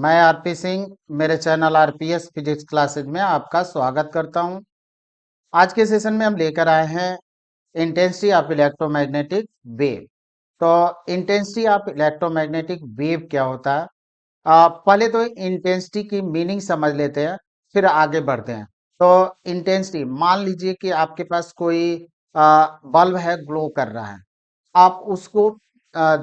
मैं आरपी सिंह मेरे channel RPS physics classes में आपका स्वागत करता हूं। आज के सेशन में हम लेकर आए हैं इंटेंसिटी ऑफ इलेक्ट्रोमैग्नेटिक वेव। तो इंटेंसिटी ऑफ इलेक्ट्रोमैग्नेटिक वेव क्या होता है? पहले तो इंटेंसिटी की मीनिंग समझ लेते हैं, फिर आगे बढ़ते हैं। तो इंटेंसिटी, मान लीजिए कि आपके पास कोई बल्ब है, ग्लो कर रहा है। आप उसको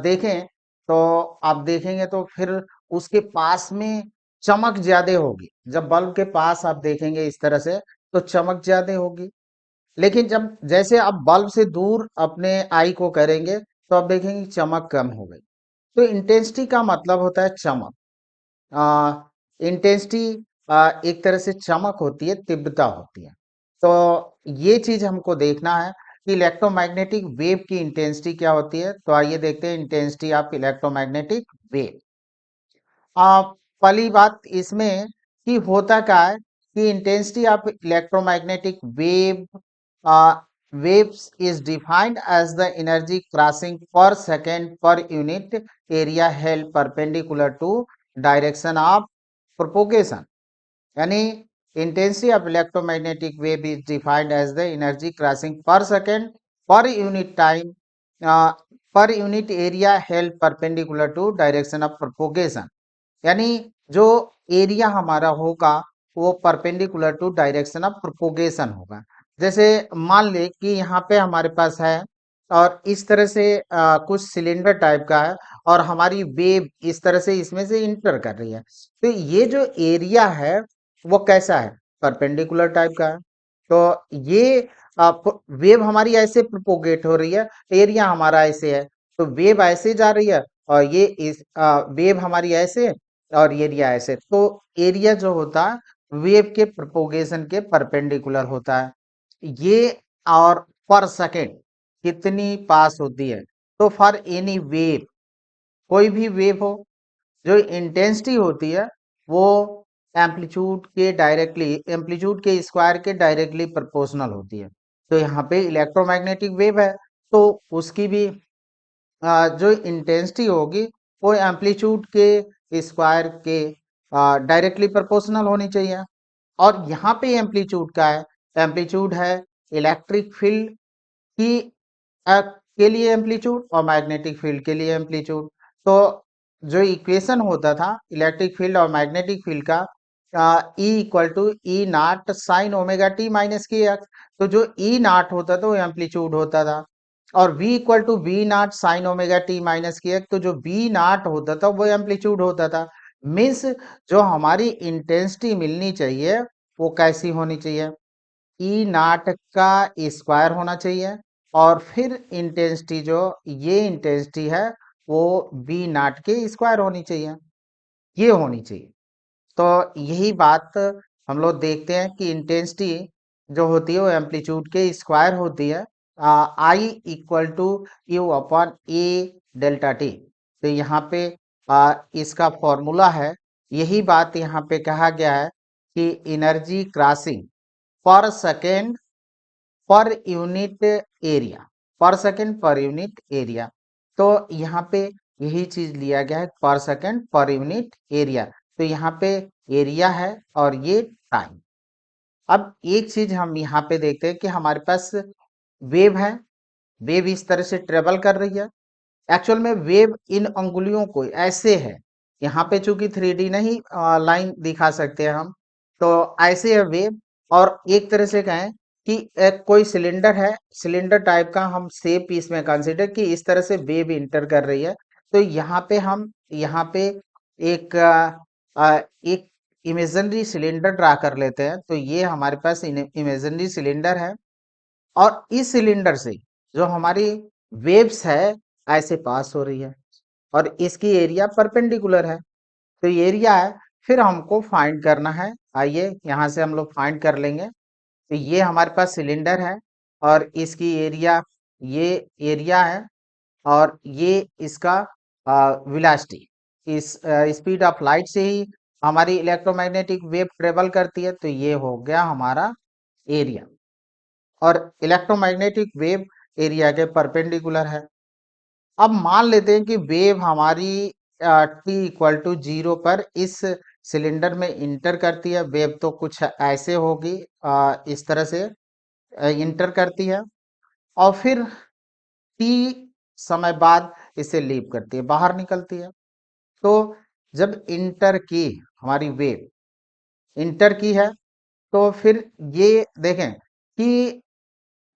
देखें तो आप देखेंगे तो फिर उसके पास में चमक ज्यादा होगी। जब बल्ब के पास आप देखेंगे इस तरह से तो चमक ज्यादा होगी, लेकिन जब जैसे आप बल्ब से दूर अपने आई को करेंगे तो आप देखेंगे चमक कम हो गई। तो इंटेंसिटी का मतलब होता है चमक। इंटेंसिटी एक तरह से चमक होती है, तीव्रता होती है। तो ये चीज हमको देखना है कि इलेक्ट्रोमैग्नेटिक वेव की इंटेंसिटी क्या होती है। तो आइए देखते हैं इंटेंसिटी ऑफ इलेक्ट्रोमैग्नेटिक वेव। आ, पहली बात इसमें कि होता क्या है कि intensity of electromagnetic wave waves is defined as the energy crossing per second per unit area held perpendicular to direction of propagation. यानी intensity of electromagnetic wave is defined as the energy crossing per second per unit time uh, per unit area held perpendicular to direction of propagation. यानी जो area हमारा होगा वो perpendicular to direction of propagation होगा। जैसे मान ले कि यहाँ पे हमारे पास है और इस तरह से कुछ सिलेंडर टाइप का है और हमारी वेव इस तरह से इसमें से इंटर कर रही है। तो ये जो एरिया है वो कैसा है? परपेंडिकुलर टाइप का है। तो ये वेव हमारी ऐसे प्रोपोगेट हो रही है, एरिया हमारा ऐसे है। तो वेव ऐसे जा रही है और ये इस वेव हमारी ऐसे और एरिया ऐसे। तो एरिया जो होता है वेव के प्रोपोगेशन के परपेंडिकुलर होता है। ये और पर सेकेंड कितनी पास होती है? तो फॉर एनी वेव, कोई भी वेव हो, जो इंटेंसिटी होती है वो एम्पलीट्यूड के स्क्वायर के डायरेक्टली प्रोपोर्शनल होती है। तो यहाँ पे इलेक्ट्रोमैग्नेटिक वेव है तो उसकी भी जो इंटेंसिटी होगी वो एम्पलीट्यूड के स्क्वायर के डायरेक्टली प्रोपोर्शनल होनी चाहिए। और यहाँ पे एम्पलीट्यूड का है, एम्पलीट्यूड है इलेक्ट्रिक फील्ड की के लिए एम्पलीट्यूड और मैग्नेटिक फील्ड के लिए एम्पलीट्यूड। तो जो इक्वेशन होता था इलेक्ट्रिक फील्ड और मैग्नेटिक फील्ड का, E equal to E naught sine omega T minus के एक्स। तो जो ई नाट होता था वो एम्पलीट्यूड होता था और V equal to V naught sine omega T minus K X. तो जो V नाट होता था वो एम्पलीट्यूड होता था। मीन्स जो हमारी इंटेंसिटी मिलनी चाहिए वो कैसी होनी चाहिए? ई नाट का स्क्वायर होना चाहिए और फिर इंटेंसिटी जो ये इंटेंसिटी है वो बी नाट के स्क्वायर होनी चाहिए, ये होनी चाहिए। तो यही बात हम लोग देखते हैं कि इंटेंसिटी जो होती है वो एम्पलीट्यूड के स्क्वायर होती है। I equal to U upon A delta T. तो यहाँ पे इसका फॉर्मूला है। यही बात यहाँ पे कहा गया है कि एनर्जी क्रॉसिंग पर सेकेंड पर यूनिट एरिया, पर सेकेंड पर यूनिट एरिया। तो यहाँ पे यही चीज लिया गया है, पर सेकेंड पर यूनिट एरिया। तो यहाँ पे एरिया है और ये टाइम। अब एक चीज हम यहाँ पे देखते हैं कि हमारे पास वेव है, वेव इस तरह से ट्रेवल कर रही है। एक्चुअल में वेव इन अंगुलियों को ऐसे है, यहाँ पे चूंकि 3D नहीं लाइन दिखा सकते हैं हम, तो ऐसे है वेव। और एक तरह से कहें कि एक कोई सिलेंडर है, सिलेंडर टाइप का हम शेप इसमें कंसीडर कि इस तरह से वेव इंटर कर रही है। तो यहाँ पे हम यहाँ पे एक एक इमेजिनरी सिलेंडर ड्रा कर लेते हैं। तो ये हमारे पास इमेजिनरी सिलेंडर है और इस सिलेंडर से जो हमारी वेव्स है ऐसे पास हो रही है और इसकी एरिया परपेंडिकुलर है। तो ये एरिया है, फिर हमको फाइंड करना है। आइए यहाँ से हम लोग फाइंड कर लेंगे। तो ये हमारे पास सिलेंडर है और इसकी एरिया, ये एरिया है और ये इसका वेलोसिटी। इस स्पीड ऑफ लाइट से ही हमारी इलेक्ट्रोमैग्नेटिक वेव ट्रेवल करती है। तो ये हो गया हमारा एरिया और इलेक्ट्रोमैग्नेटिक वेव एरिया के परपेंडिकुलर है। अब मान लेते हैं कि वेव हमारी टी इक्वल टू 0 पर इस सिलेंडर में इंटर करती है। वेव तो कुछ ऐसे होगी, इस तरह से इंटर करती है और फिर टी समय बाद इसे लीव करती है, बाहर निकलती है। तो जब इंटर की हमारी वेव इंटर की है, तो फिर ये देखें कि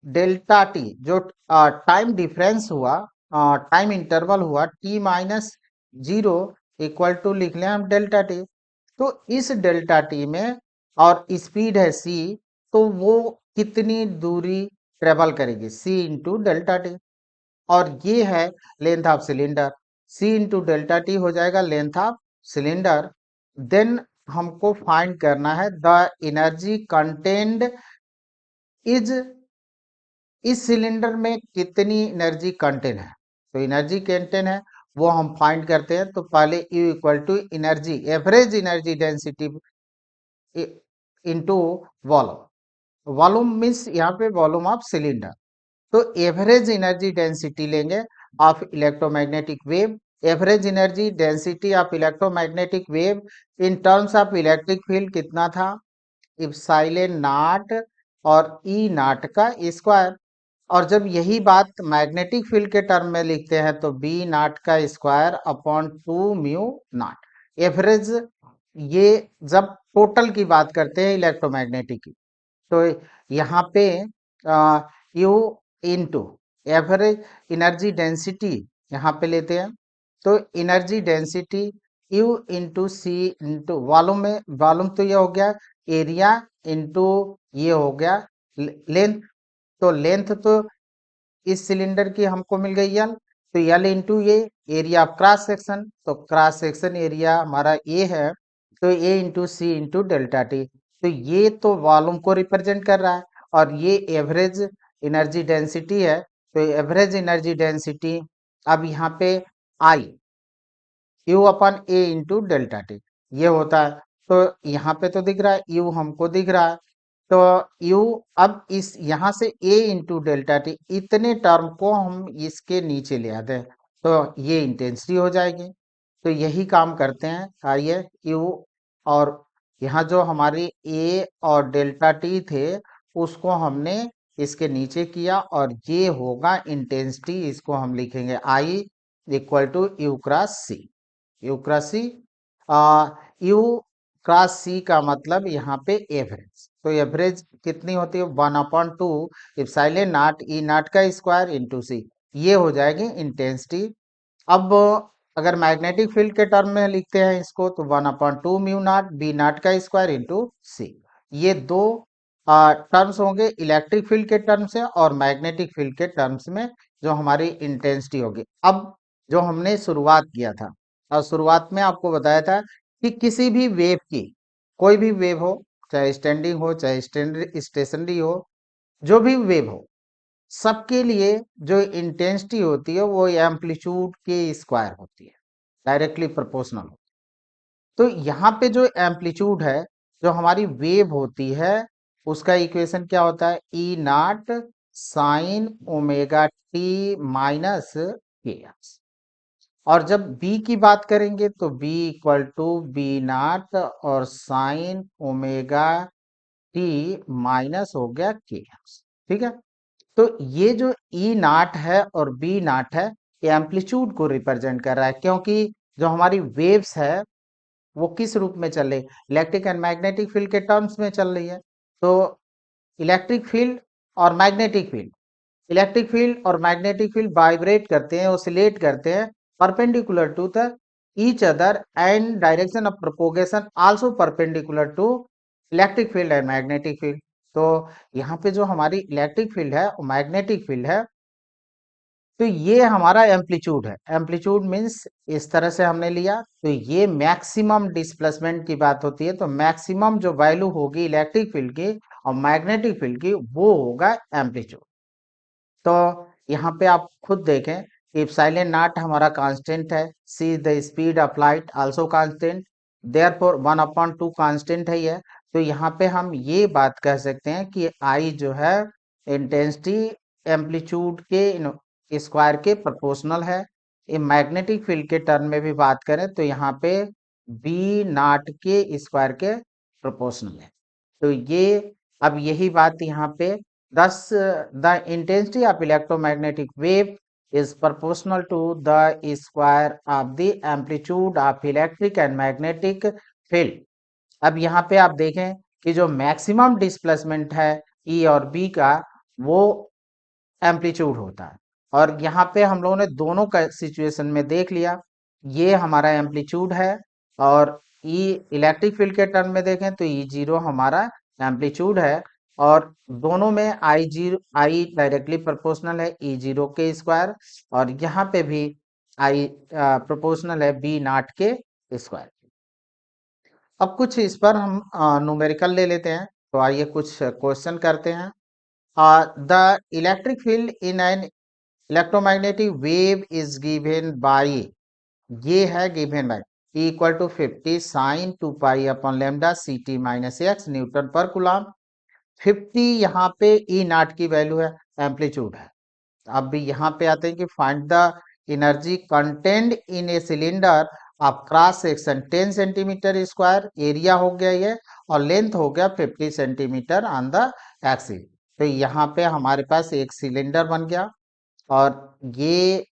डेल्टा टी जो टाइम डिफरेंस हुआ, टाइम इंटरवल हुआ टी माइनस 0 इक्वल टू लिख लें हम डेल्टा टी। तो इस डेल्टा टी में और स्पीड है सी, तो वो कितनी दूरी ट्रेवल करेगी, सी इंटू डेल्टा टी। और ये है length of cylinder, C into delta T हो जाएगा लेंथ ऑफ सिलेंडर। देन हमको फाइंड करना है द एनर्जी कंटेंड इज, इस सिलेंडर में कितनी एनर्जी कंटेन है। तो एनर्जी कंटेन है वो हम फाइंड करते हैं। तो पहले U equal to energy, average energy density into volume. Volume means यहाँ पे वॉल्यूम ऑफ सिलेंडर। तो एवरेज एनर्जी डेंसिटी लेंगे of electromagnetic wave. Average energy density of electromagnetic wave in terms of electric field कितना था, epsilon not और ई not का square. और जब यही बात मैग्नेटिक फील्ड के टर्म में लिखते हैं तो बी नॉट का square upon 2 mu naught average. ये जब टोटल की बात करते हैं इलेक्ट्रोमैग्नेटिक की, तो यहाँ पे u into average energy density यहाँ पे लेते हैं। तो energy density u into c into volume में, वॉल्यूम तो ये हो गया एरिया इंटू ये हो गया लेंथ। तो लेंथ तो इस सिलेंडर की हमको मिल गई यल, तो यल इंटू ये एरिया ऑफ क्रॉस सेक्शन। तो क्रॉस सेक्शन एरिया हमारा ए है, तो ए into c into delta T. तो ये तो वॉल्यूम को रिप्रेजेंट कर रहा है और ये एवरेज एनर्जी डेंसिटी है। तो एवरेज एनर्जी डेंसिटी अब यहाँ पे I U upon A into delta T ये होता है। तो यहाँ पे तो दिख रहा है यू हमको दिख रहा है। तो यू अब इस यहाँ से ए इंटू डेल्टा टी इतने टर्म को हम इसके नीचे ले आते हैं, तो ये इंटेंसिटी हो जाएगी। तो यही काम करते हैं। आइए यू और यहाँ जो हमारी ए और डेल्टा टी थे उसको हमने इसके नीचे किया और ये होगा इंटेंसिटी। इसको हम लिखेंगे I equal to U cross C. U cross C, U cross C का मतलब यहाँ पे एवरेज। तो एवरेज कितनी होती है 1/2 इप्सिलॉन नॉट ई नॉट का स्क्वायर इंटू सी, ये हो जाएगी इंटेंसिटी। अब अगर मैग्नेटिक फील्ड के टर्म में लिखते हैं इसको तो 1/2 म्यू नॉट बी नॉट का स्क्वायर इंटू सी। ये दो टर्म्स होंगे इलेक्ट्रिक फील्ड के टर्म्स से और मैग्नेटिक फील्ड के टर्म्स में, जो हमारी इंटेंसिटी होगी। अब जो हमने शुरुआत किया था और शुरुआत में आपको बताया था कि किसी भी वेव की, कोई भी वेव हो, चाहे स्टैंडिंग हो चाहे स्टेशनरी हो, जो भी वेव हो, सबके लिए जो इंटेंसिटी होती है वो एम्पलीट्यूड के स्क्वायर होती है, डायरेक्टली प्रोपोर्शनल। तो यहाँ पे जो एम्पलीट्यूड है, जो हमारी वेव होती है, उसका इक्वेशन क्या होता है E naught sine omega T minus के एक्स। और जब b की बात करेंगे तो b equal to B naught और साइन ओमेगा टी माइनस हो गया के एक्स। ठीक है। तो ये जो ई नॉट है और बी नॉट है, ये एम्पलीट्यूड को रिप्रेजेंट कर रहा है, क्योंकि जो हमारी वेव्स है वो किस रूप में चल रही है, इलेक्ट्रिक एंड मैग्नेटिक फील्ड के टर्म्स में चल रही है। तो इलेक्ट्रिक फील्ड और मैग्नेटिक फील्ड, इलेक्ट्रिक फील्ड और मैग्नेटिक फील्ड वाइब्रेट करते हैं, ऑसिलेट करते हैं perpendicular to the each other and direction of propagation also perpendicular to electric field and magnetic field. तो यहाँ पे जो हमारी इलेक्ट्रिक फील्ड है और मैग्नेटिक फील्ड है, तो ये हमारा एम्पलीट्यूड है। एम्पलीट्यूड मीन्स इस तरह से हमने लिया, तो ये मैक्सिमम डिस्प्लेसमेंट की बात होती है। तो मैक्सिमम जो वैल्यू होगी इलेक्ट्रिक फील्ड की और मैग्नेटिक फील्ड की वो होगा एम्पलीट्यूड। तो यहाँ पे आप खुद देखें, इप्सिलॉन नॉट हमारा कांस्टेंट है, see the speed of light also constant, therefore 1/2 constant है ये। तो यहाँ पे हम ये बात कह सकते हैं कि आई जो है इंटेंसिटी एम्पलीट्यूड के स्क्वायर के प्रोपोर्शनल है। मैग्नेटिक फील्ड के टर्म में भी बात करें तो यहाँ पे बी नॉट के स्क्वायर के प्रोपोर्शनल है। तो ये अब यही बात यहाँ पे दस the intensity of electromagnetic wave is proportional to the square of the amplitude of electric and magnetic field। अब यहाँ पे आप देखें कि जो मैक्सिमम डिस्प्लेसमेंट है ई और बी का वो एम्पलीट्यूड होता है, और यहाँ पे हम लोगों ने दोनों का सिचुएशन में देख लिया, ये हमारा एम्पलीट्यूड है, और ई इलेक्ट्रिक फील्ड के टर्म में देखें तो ई जीरो हमारा एम्पलीट्यूड है, और दोनों में आई जीरो आई डायरेक्टली प्रोपोर्शनल है ई जीरो के स्क्वायर, और यहाँ पे भी आई प्रोपोर्शनल है बी नॉट के स्क्वायर। अब कुछ इस पर हम न्यूमेरिकल ले लेते हैं, तो आइए कुछ क्वेश्चन करते हैं। The electric field in an electromagnetic wave is given by, ये है given by E equal to 50 sine 2 pi upon lambda c t minus x newton पर कूलम। 50 यहाँ पे ई नॉट की वैल्यू है, एम्पलीट्यूड है। अब भी यहाँ पे आते हैं कि find the energy content in a cylinder of cross section 10 centimetre square, area हो गया ये, और लेंथ हो गया 50 सेंटीमीटर ऑन द एक्सिस। तो यहाँ पे हमारे पास एक सिलेंडर बन गया, और ये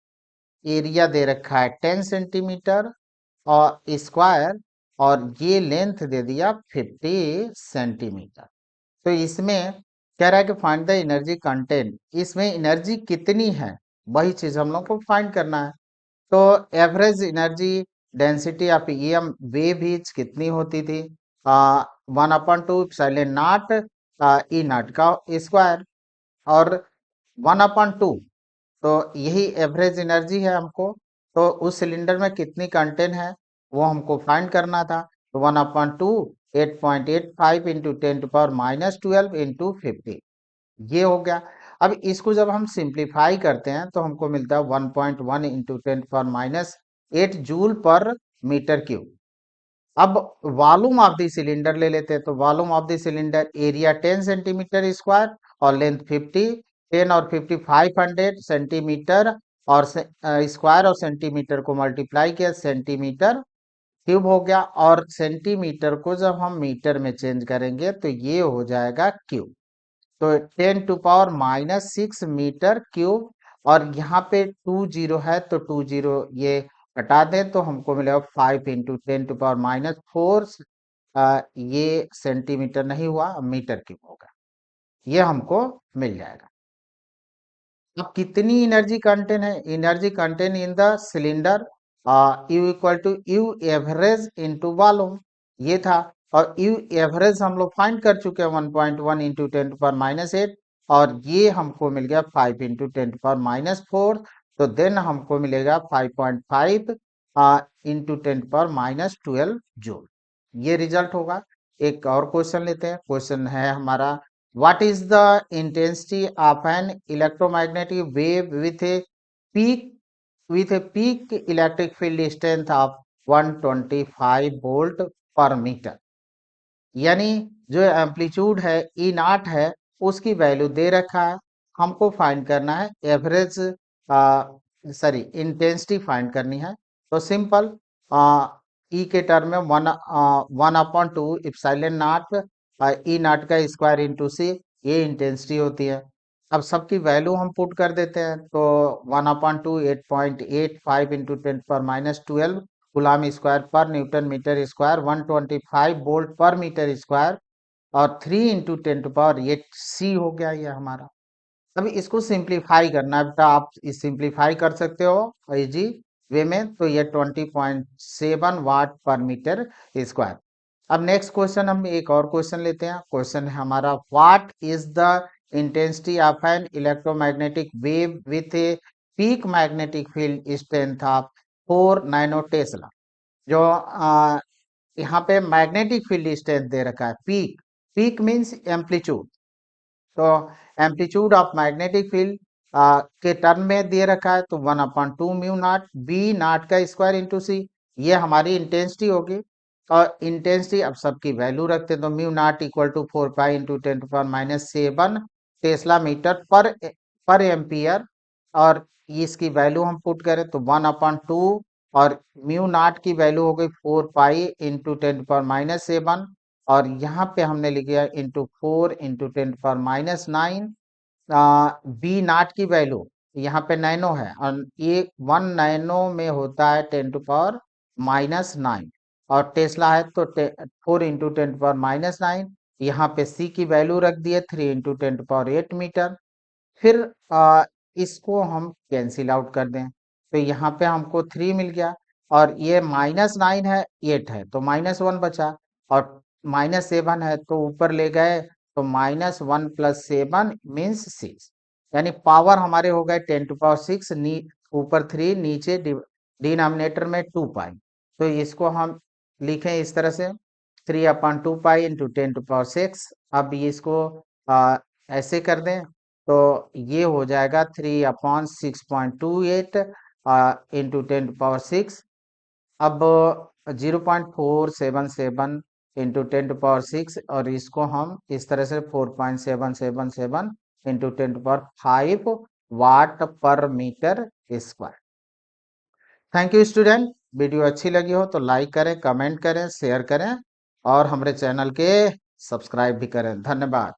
एरिया दे रखा है 10 सेंटीमीटर और स्क्वायर, और ये लेंथ दे दिया 50 सेंटीमीटर। तो इसमें कह रहा है कि फाइंड द एनर्जी कंटेंट, इसमें एनर्जी कितनी है वही चीज हम लोग को फाइंड करना है। तो average energy density of EM wave is कितनी होती थी, 1/2 एप्सिलॉन नॉट ई नॉट का स्क्वायर, और 1/2, तो यही एवरेज एनर्जी है हमको। तो उस सिलेंडर में कितनी कंटेंट है वो हमको फाइंड करना था। तो 1/2 8.85 इंटू 10⁻12 इंटू 50, ये हो गया। अब इसको जब हम सिंप्लीफाई करते हैं तो हमको मिलता है 1.1 इंटू 10⁻8 जूल पर मीटर क्यूब। अब वॉल्यूम ऑफ द सिलेंडर ले लेते हैं, तो volume of the cylinder area 10 centimetre square और लेंथ 50, 10 और 50 500 सेंटीमीटर, और स्क्वायर और सेंटीमीटर को मल्टीप्लाई किया सेंटीमीटर क्यूब हो गया, और सेंटीमीटर को जब हम मीटर में चेंज करेंगे तो ये हो जाएगा क्यूब। तो 10⁻6 मीटर क्यूब, और यहाँ पे 20 है तो 20 ये हटा दें तो हमको मिलेगा 5 इंटू 10⁻4, ये सेंटीमीटर नहीं हुआ, मीटर क्यूब होगा, ये हमको मिल जाएगा। अब कितनी एनर्जी कंटेंट है, energy content in the cylinder u equal to u average into volume, ये था, और यू एवरेज हम लोग फाइंड कर चुके हैं 1.1 इंटू 10⁻8, और ये हमको मिल गया 5 इंटू 10⁻4, तो देन हमको मिलेगा 5.5 इंटू 10⁻12 जूल, ये रिजल्ट होगा। एक और क्वेश्चन लेते हैं, क्वेश्चन है हमारा what is the intensity of an electromagnetic wave peak with a peak electric field strength of 125 volt पर मीटर। यानी जो एम्पलीट्यूड है ई नॉट है उसकी वैल्यू दे रखा है, हमको फाइंड करना है एवरेज, सॉरी इंटेंसिटी फाइंड करनी है। तो सिंपल, ई के टर्म में 1/2 एप्सिलॉन नॉट ई नॉट का स्क्वायर इंटू सी, ये इंटेंसिटी होती है। अब सबकी वैल्यू हम पुट कर देते हैं, तो 1/2 8.85 इंटू 10⁻12 कूलम स्क्वायर पर न्यूटन मीटर स्क्वायर, 125 वोल्ट पर मीटर स्क्वायर, और 3 इंटू 10⁸ सी हो गया ये हमारा। अब इसको सिंप्लीफाई करना है बेटा, आप सिंप्लीफाई कर सकते हो इजी वे में, तो ये 20.7 वाट पर मीटर स्क्वायर। अब नेक्स्ट क्वेश्चन हम एक और क्वेश्चन लेते हैं, क्वेश्चन है हमारा what is the intensity of N electromagnetic wave with a peak magnetic field strength of 4 nano Tesla. जो यहाँ पे मैग्नेटिक फील्ड स्ट्रेंथ दे रखा है पीक, पीक मीन्स एम्पलीट्यूड, तो एम्पलीट्यूड ऑफ मैग्नेटिक फील्ड के टर्म में दे रखा है, तो 1/2 म्यू नॉट बी नॉट का स्क्वायर इंटू सी, ये हमारी इंटेंसिटी होगी। और इंटेंसिटी अब सबकी वैल्यू रखते हैं, तो mu naught equal to 4 pi into 10⁻7 tesla metre पर एम्पियर और इसकी वैल्यू हम पुट करें तो 1/2 और म्यू नॉट की वैल्यू हो गई 4 पाई इंटू 10⁻⁷ और यहाँ पे हमने लिखा इंटू 4 इंटू 10⁻⁹ बी नॉट की वैल्यू यहाँ पे नैनो है और ये 1 नैनो में होता है 10⁻⁹ और टेस्ला है तो 4 इंटू 10⁻⁹ यहाँ पे सी की वैल्यू रख दिए 3 इंटू 10⁸ मीटर। फिर इसको हम कैंसिल आउट कर दें तो यहाँ पे हमको 3 मिल गया और ये -9 है 8 है तो -1 बचा और -7 है तो ऊपर ले गए तो -1 + 7 मीन्स 6 यानी पावर हमारे हो गए 10⁶ ऊपर 3 नीचे डिनोमिनेटर में 2 पाई। तो इसको हम लिखें इस तरह से 3/2 पाई इंटू 10⁶। अब इसको ऐसे कर दें तो ये हो जाएगा 3/6.28 इंटू 10⁶। अब 0.477 इंटू 10⁶ और इसको हम इस तरह से 4.777 इंटू 10⁵ वाट पर metre square. Thank you student. Video अच्छी लगी हो तो लाइक करें, कमेंट करें, शेयर करें और हमारे चैनल के सब्सक्राइब भी करें। धन्यवाद।